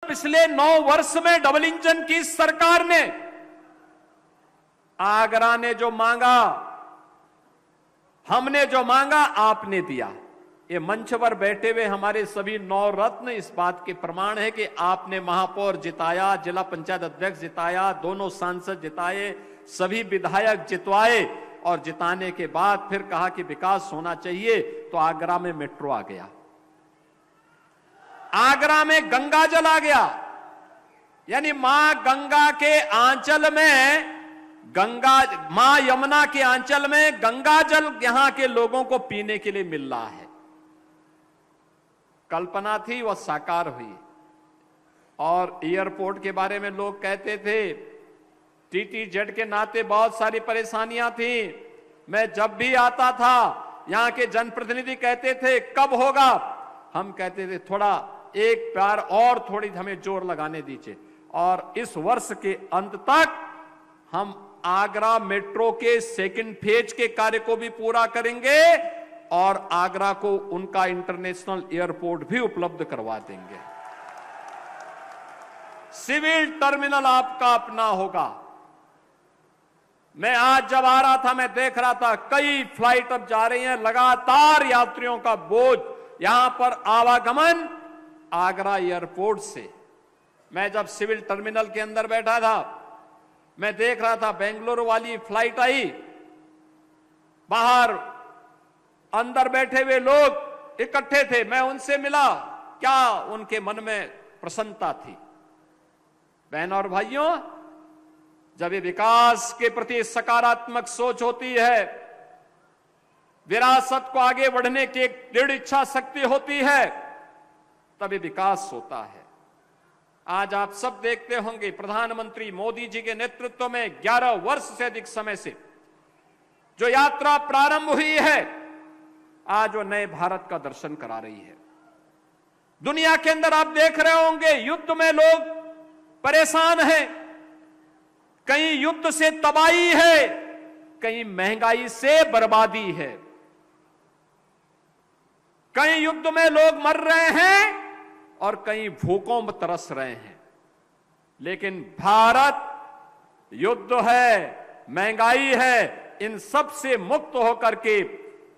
पिछले 9 वर्ष में डबल इंजन की सरकार ने आगरा ने जो मांगा, हमने जो मांगा, आपने दिया। ये मंच पर बैठे हुए हमारे सभी 9 रत्न इस बात के प्रमाण है कि आपने महापौर जिताया, जिला पंचायत अध्यक्ष जिताया, दोनों सांसद जिताए, सभी विधायक जितवाए और जिताने के बाद फिर कहा कि विकास होना चाहिए, तो आगरा में मेट्रो आ गया, आगरा में गंगा जल आ गया। यानी मां गंगा के आंचल में, मां यमुना के आंचल में गंगा जल यहां के लोगों को पीने के लिए मिल रहा है। कल्पना थी वह साकार हुई। और एयरपोर्ट के बारे में लोग कहते थे, टीटीजेड के नाते बहुत सारी परेशानियां थी। मैं जब भी आता था, यहां के जनप्रतिनिधि कहते थे कब होगा, हम कहते थे थोड़ा एक बार और थोड़ी हमें जोर लगाने दीजिए। और इस वर्ष के अंत तक हम आगरा मेट्रो के सेकंड फेज के कार्य को भी पूरा करेंगे और आगरा को उनका इंटरनेशनल एयरपोर्ट भी उपलब्ध करवा देंगे। सिविल टर्मिनल आपका अपना होगा। मैं आज जब आ रहा था, मैं देख रहा था कई फ्लाइट अब जा रही हैं, लगातार यात्रियों का बोझ यहां पर आवागमन आगरा एयरपोर्ट से। मैं जब सिविल टर्मिनल के अंदर बैठा था, मैं देख रहा था बेंगलुरु वाली फ्लाइट आई, बाहर अंदर बैठे हुए लोग इकट्ठे थे, मैं उनसे मिला, क्या उनके मन में प्रसन्नता थी। बहनों और भाइयों, जब ये विकास के प्रति सकारात्मक सोच होती है, विरासत को आगे बढ़ने की एक दृढ़ इच्छा शक्ति होती है, तभी विकास होता है। आज आप सब देखते होंगे, प्रधानमंत्री मोदी जी के नेतृत्व में 11 वर्ष से अधिक समय से जो यात्रा प्रारंभ हुई है, आज वो नए भारत का दर्शन करा रही है। दुनिया के अंदर आप देख रहे होंगे, युद्ध में लोग परेशान हैं, कहीं युद्ध से तबाही है, कहीं महंगाई से बर्बादी है, कहीं युद्ध में लोग मर रहे हैं और कहीं भूखों में तरस रहे हैं। लेकिन भारत युद्ध है, महंगाई है, इन सब से मुक्त होकर के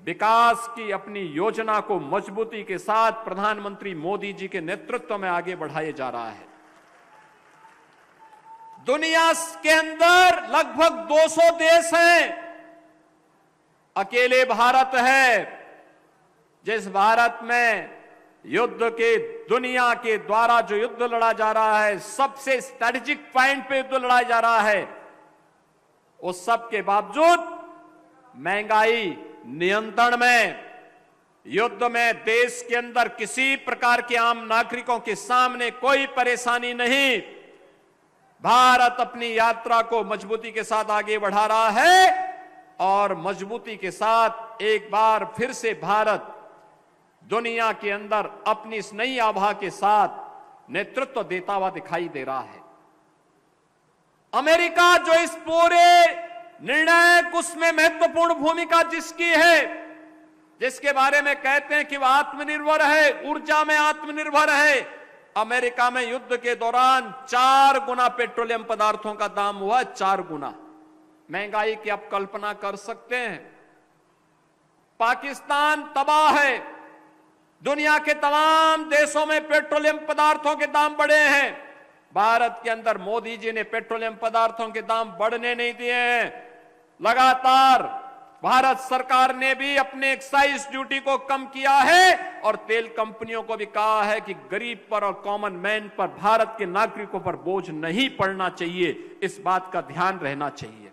विकास की अपनी योजना को मजबूती के साथ प्रधानमंत्री मोदी जी के नेतृत्व में आगे बढ़ाया जा रहा है। दुनिया के अंदर लगभग 200 देश हैं, अकेले भारत है जिस भारत में युद्ध के, दुनिया के द्वारा जो युद्ध लड़ा जा रहा है, सबसे स्ट्रेटेजिक पॉइंट पे युद्ध लड़ा जा रहा है, उस सब के बावजूद महंगाई नियंत्रण में, युद्ध में देश के अंदर किसी प्रकार के आम नागरिकों के सामने कोई परेशानी नहीं। भारत अपनी यात्रा को मजबूती के साथ आगे बढ़ा रहा है और मजबूती के साथ एक बार फिर से भारत दुनिया के अंदर अपनी इस नई आभा के साथ नेतृत्व देता हुआ दिखाई दे रहा है। अमेरिका जो इस पूरे निर्णायक उसमें महत्वपूर्ण भूमिका जिसकी है, जिसके बारे में कहते हैं कि वह आत्मनिर्भर है, ऊर्जा में आत्मनिर्भर है, अमेरिका में युद्ध के दौरान 4 गुना पेट्रोलियम पदार्थों का दाम हुआ, 4 गुना। महंगाई की आप कल्पना कर सकते हैं। पाकिस्तान तबाह है, दुनिया के तमाम देशों में पेट्रोलियम पदार्थों के दाम बढ़े हैं। भारत के अंदर मोदी जी ने पेट्रोलियम पदार्थों के दाम बढ़ने नहीं दिए हैं। लगातार भारत सरकार ने भी अपने एक्साइज ड्यूटी को कम किया है और तेल कंपनियों को भी कहा है कि गरीब पर और कॉमन मैन पर, भारत के नागरिकों पर बोझ नहीं पड़ना चाहिए, इस बात का ध्यान रहना चाहिए।